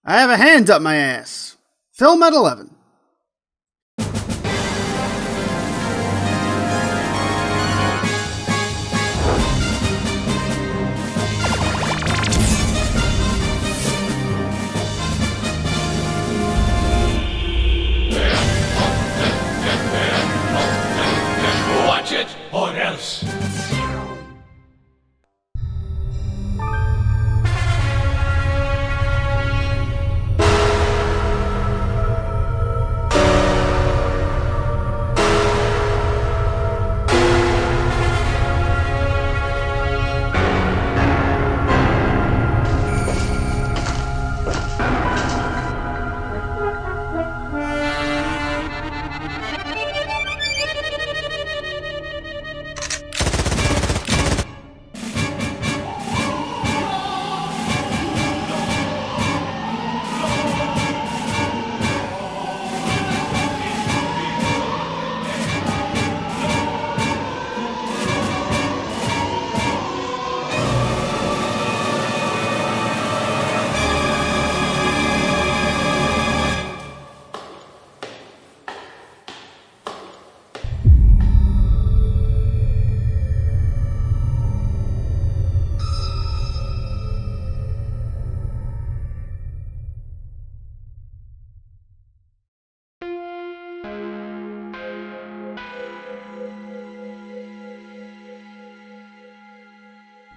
I have a hand up my ass. Film at 11. Watch it, or else.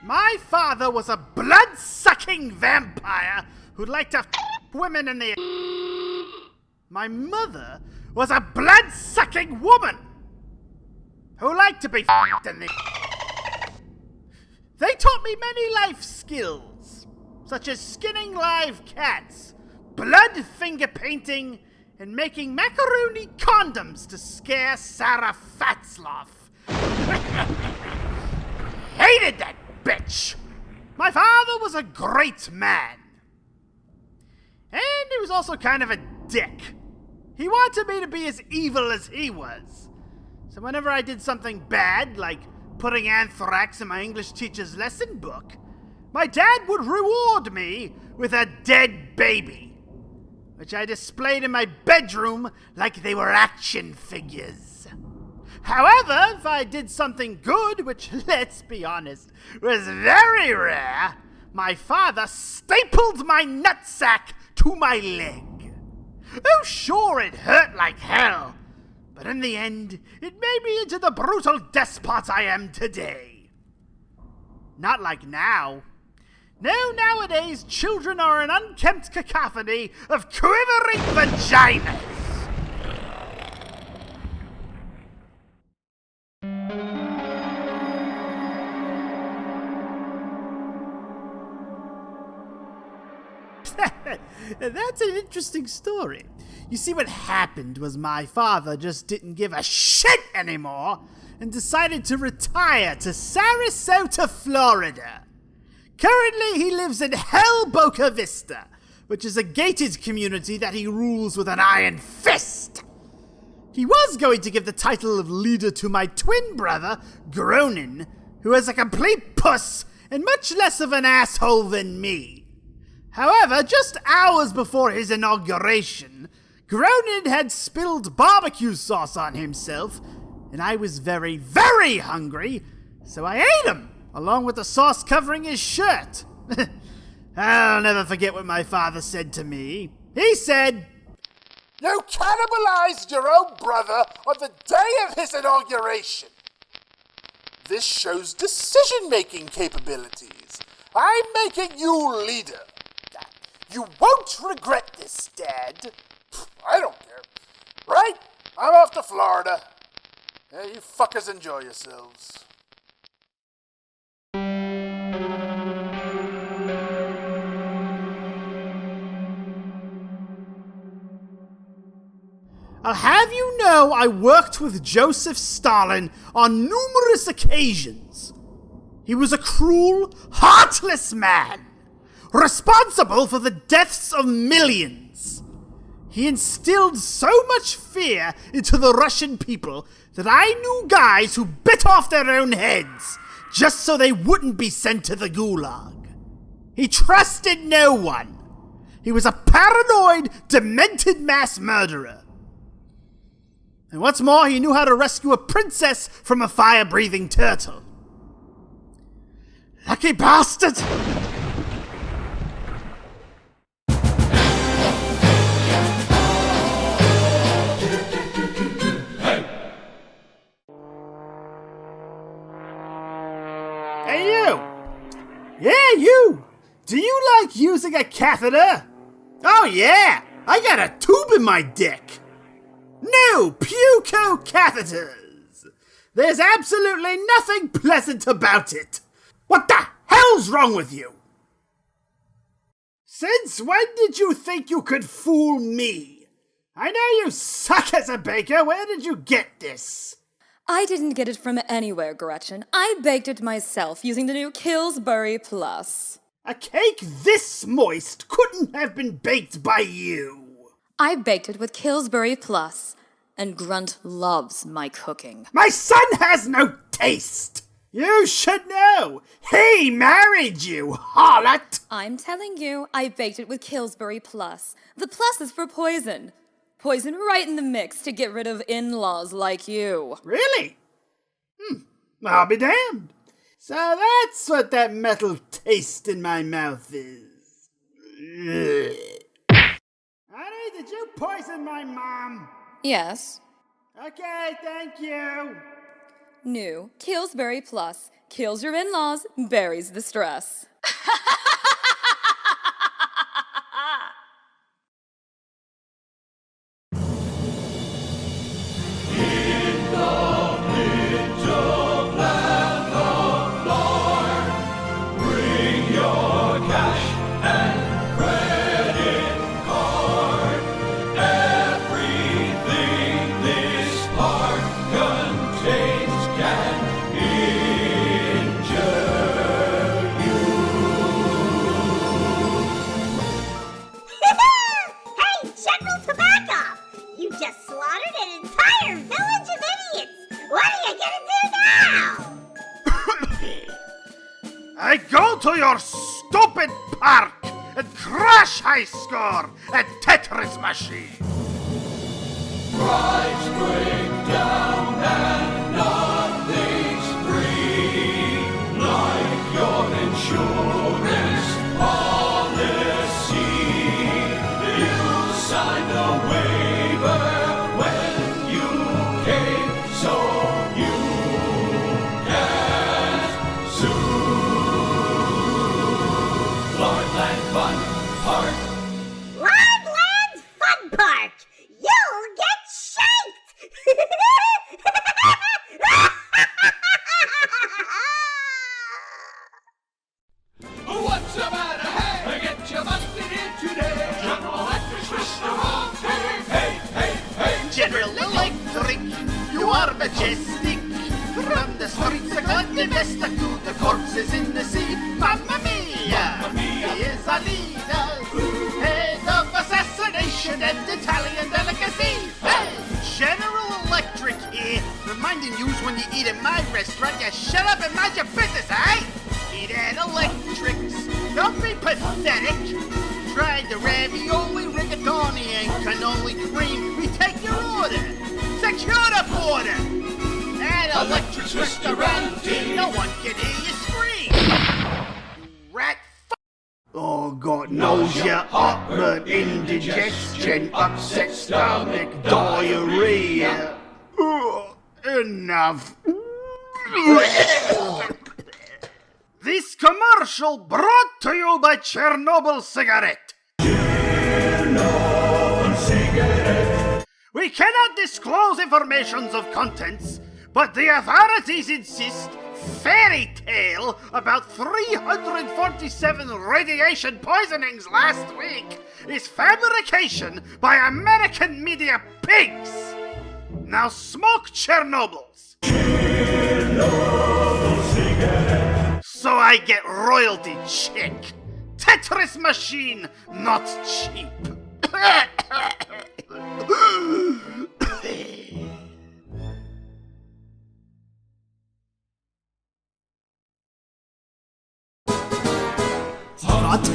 My father was a blood-sucking vampire who'd like to f*** women in the... My mother was a blood-sucking woman who liked to be f***ed in the... They taught me many life skills, such as skinning live cats, blood finger painting, and making macaroni condoms to scare Sarah Fatzloff. Hated that bitch! My father was a great man. And he was also kind of a dick. He wanted me to be as evil as he was. So whenever I did something bad, like putting anthrax in my English teacher's lesson book, my dad would reward me with a dead baby, which I displayed in my bedroom like they were action figures. However, if I did something good, which, let's be honest, was very rare, my father stapled my nutsack to my leg. Oh, sure, it hurt like hell, but in the end, it made me into the brutal despot I am today. Not like now. No, nowadays, children are an unkempt cacophony of quivering vaginas. That's an interesting story. You see, what happened was my father just didn't give a shit anymore and decided to retire to Sarasota, Florida. Currently, he lives in Hell Boca Vista, which is a gated community that he rules with an iron fist. He was going to give the title of leader to my twin brother, Gruntin, who is a complete puss and much less of an asshole than me. However, just hours before his inauguration, Gruntin had spilled barbecue sauce on himself, and I was very, very hungry, so I ate him, along with the sauce covering his shirt. I'll never forget what my father said to me. He said, "You cannibalized your own brother on the day of his inauguration. This shows decision-making capabilities. I'm making you leader. You won't regret this, Dad." I don't care. Right? I'm off to Florida. Yeah, you fuckers enjoy yourselves. I'll have you know I worked with Joseph Stalin on numerous occasions. He was a cruel, heartless man, responsible for the deaths of millions. He instilled so much fear into the Russian people that I knew guys who bit off their own heads just so they wouldn't be sent to the gulag. He trusted no one. He He was a paranoid, demented mass murderer. And what's more, he knew how to rescue a princess from a fire-breathing turtle. Lucky bastard! Hey, you! Yeah, you! Do you like using a catheter? Oh, yeah! I got a tube in my dick! New Puco catheters! There's absolutely nothing pleasant about it! What the hell's wrong with you? Since when did you think you could fool me? I know you suck as a baker. Where did you get this? I didn't get it from anywhere, Gretchen. I baked it myself using the new Pillsbury Plus. A cake this moist couldn't have been baked by you. I baked it with Pillsbury Plus, and Grunt loves my cooking. My son has no taste. You should know. He married you, harlot. I'm telling you, I baked it with Pillsbury Plus. The plus is for poison. Poison right in the mix to get rid of in-laws like you. Really? I'll be damned. So that's what that metal taste in my mouth is. Honey, did you poison my mom? Yes. Okay, thank you. New Pillsbury Plus. Kills your in-laws, buries the stress. I go to your stupid park and crash high score at Tetris machine. Price break down and nothing's free, like your insurance policy. You signed a waiver when you came, so you can't sue. Lordland Fun Park. Lordland's Fun Park! You'll get shanked! What's the matter? Hey, get your busted in today. General Electric switch the wrong thing. Hey, hey, hey. General Electric, you are majestic. From the streets of Gladivesta to the corpses in the sea. Mamma mia! He is a leader, head of assassination and Italian delicacy. Hey, General Electric here, reminding you when you eat at my restaurant, you shut up and mind your business, eh? Eat at Electric's. Don't be pathetic. Tried the ravioli, rigatoni, and cannoli cream. We take your order. Secure the border. At Electric's restaurant, no one can hear you scream. Rat f***. Oh, God knows you're heartburn, indigestion, upset stomach, diarrhea. Enough. This commercial brought to you by Chernobyl Cigarette. Chernobyl cigarette. We cannot disclose informations of contents, but the authorities insist fairy tale about 347 radiation poisonings last week is fabrication by American media pigs. Now smoke Chernobyls. Chernobyl cigarette. So I get royalty check. Tetris machine, not cheap.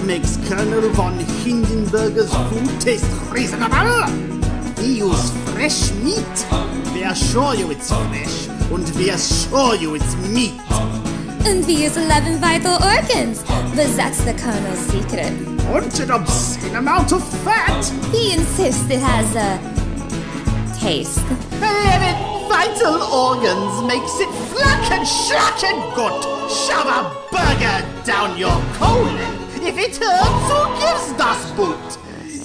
makes Colonel von Hindenburger's food taste reasonable. We use fresh meat. We assure you it's fresh, and we assure you it's meat. And we use 11 vital organs, but that's the Colonel's secret. And an obscene amount of fat. He insists it has a taste. 11 vital organs makes it flack and schlock and good. Shove a burger down your colon. If it hurts, who gives das boot?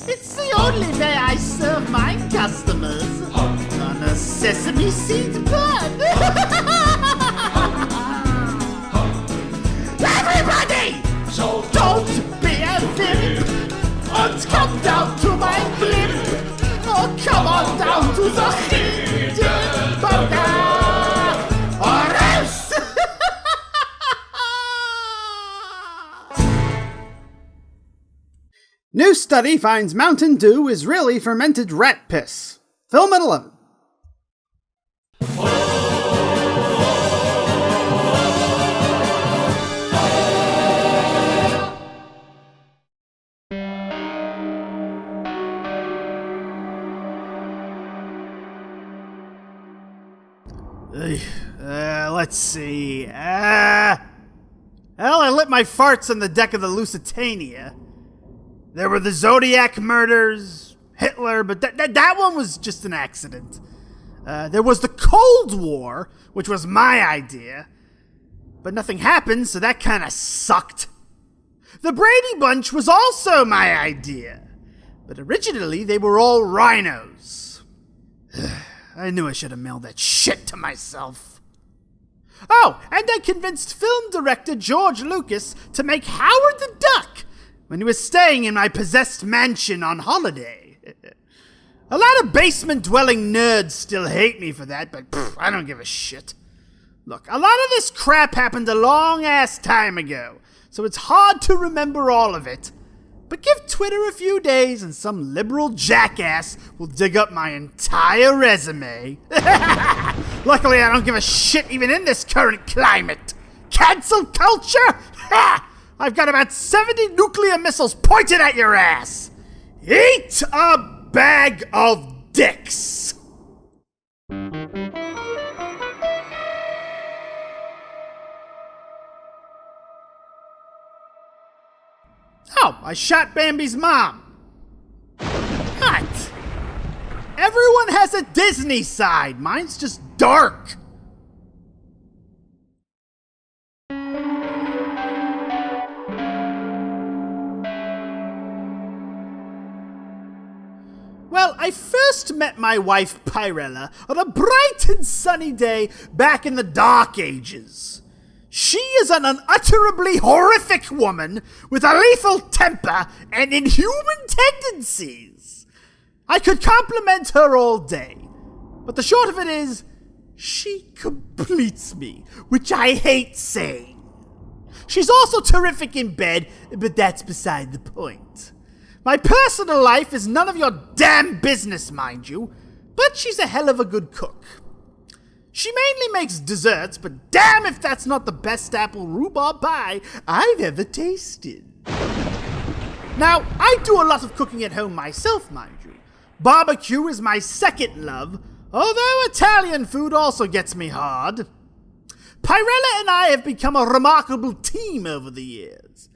It's the only way I serve my customers. On a sesame seed bun. Everybody! So don't be a vimp. And come down to my blimp. Or come on down to the Hindenburger. Or else! New study finds Mountain Dew is really fermented rat piss. Film at 11. Let's see. Hell, I lit my farts on the deck of the Lusitania. There were the Zodiac murders, Hitler, but that one was just an accident. There was the Cold War, which was my idea. But nothing happened, so that kind of sucked. The Brady Bunch was also my idea. But originally, they were all rhinos. I knew I should have mailed that shit to myself. Oh, and I convinced film director George Lucas to make Howard the Duck when he was staying in my possessed mansion on holiday. A lot of basement-dwelling nerds still hate me for that, but I don't give a shit. Look, a lot of this crap happened a long-ass time ago, so it's hard to remember all of it. But give Twitter a few days and some liberal jackass will dig up my entire resume. Luckily, I don't give a shit even in this current climate. Cancel culture? Ha! I've got about 70 nuclear missiles pointed at your ass. Eat a bag of dicks. Oh, I shot Bambi's mom. What? Everyone has a Disney side. Mine's just dark. Well, I first met my wife Pyrella on a bright and sunny day back in the Dark Ages. She is an unutterably horrific woman with a lethal temper and inhuman tendencies. I could compliment her all day, but the short of it is, she completes me, which I hate saying. She's also terrific in bed, but that's beside the point. My personal life is none of your damn business, mind you, but she's a hell of a good cook. She mainly makes desserts, but damn if that's not the best apple rhubarb pie I've ever tasted. Now, I do a lot of cooking at home myself, mind you. Barbecue is my second love, although Italian food also gets me hard. Pyrella and I have become a remarkable team over the years.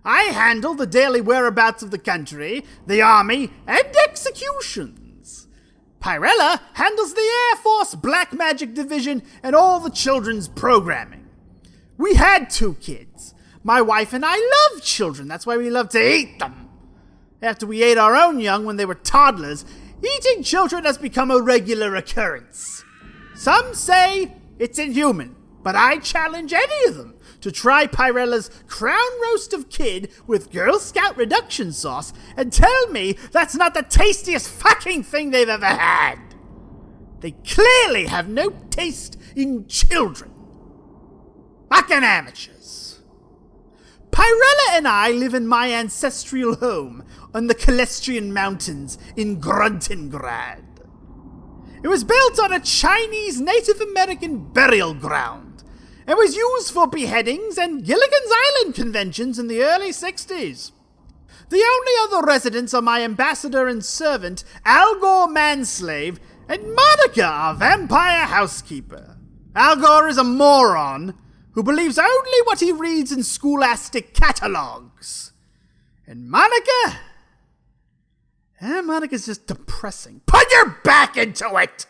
I handle the daily whereabouts of the country, the army, and executions. Pyrella handles the Air Force Black Magic Division and all the children's programming. We had 2 kids. My wife and I love children, that's why we love to eat them. After we ate our own young when they were toddlers, eating children has become a regular occurrence. Some say it's inhuman, but I challenge any of them to try Pyrella's crown roast of kid with Girl Scout reduction sauce and tell me that's not the tastiest fucking thing they've ever had. They clearly have no taste in children. Fucking amateurs. Pyrella and I live in my ancestral home on the Calestrian Mountains in Gruntin. It was built on a Chinese Native American burial ground. It was used for beheadings and Gilligan's Island conventions in the early 60s. The only other residents are my ambassador and servant, Al Gore Manslave, and Monica, our vampire housekeeper. Al Gore is a moron who believes only what he reads in scholastic catalogs. And Monica? Monica's just depressing. Put your back into it!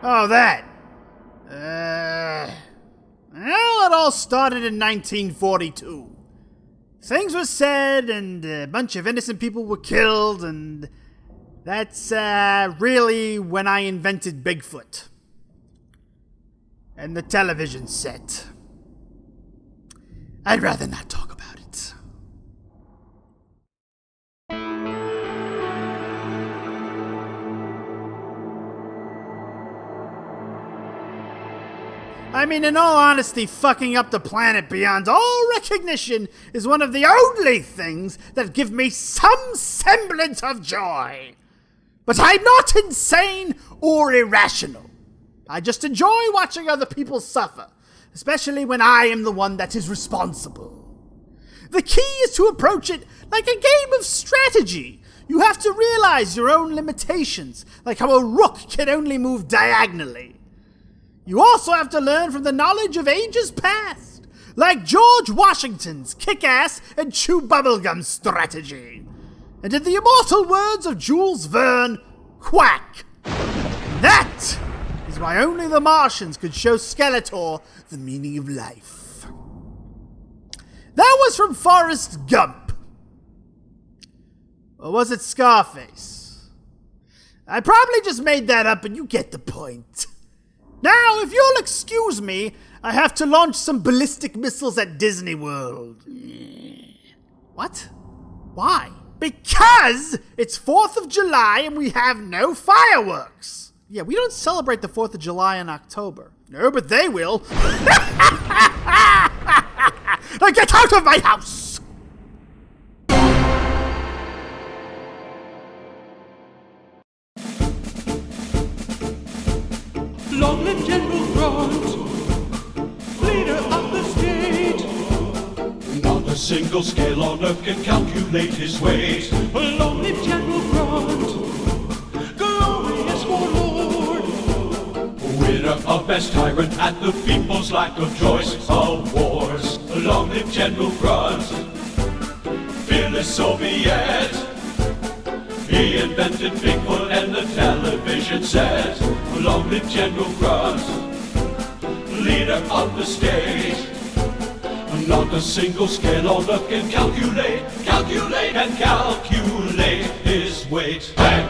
Oh, that. Well, it all started in 1942. Things were said, and a bunch of innocent people were killed, and that's really when I invented Bigfoot. And the television set. I'd rather not talk about it. I mean, in all honesty, fucking up the planet beyond all recognition is one of the only things that give me some semblance of joy. But I'm not insane or irrational. I just enjoy watching other people suffer, especially when I am the one that is responsible. The key is to approach it like a game of strategy. You have to realize your own limitations, like how a rook can only move diagonally. You also have to learn from the knowledge of ages past, like George Washington's kick-ass and chew bubblegum strategy. And in the immortal words of Jules Verne, quack. That is why only the Martians could show Skeletor the meaning of life. That was from Forrest Gump. Or was it Scarface? I probably just made that up, and you get the point. Now, if you'll excuse me, I have to launch some ballistic missiles at Disney World. What? Why? Because it's 4th of July and we have no fireworks. Yeah, we don't celebrate the 4th of July in October. No, but they will. Now get out of my house! Long live General Grunt, leader of the state. Not a single scale on earth can calculate his weight. Long live General Grunt, glorious warlord, winner of best tyrant at the people's lack of choice awards. Long live General Grunt, fearless Soviet. He invented Bigfoot and the television set. Long live General Grunt, leader of the state. Not a single scale on earth can calculate his weight. Bang!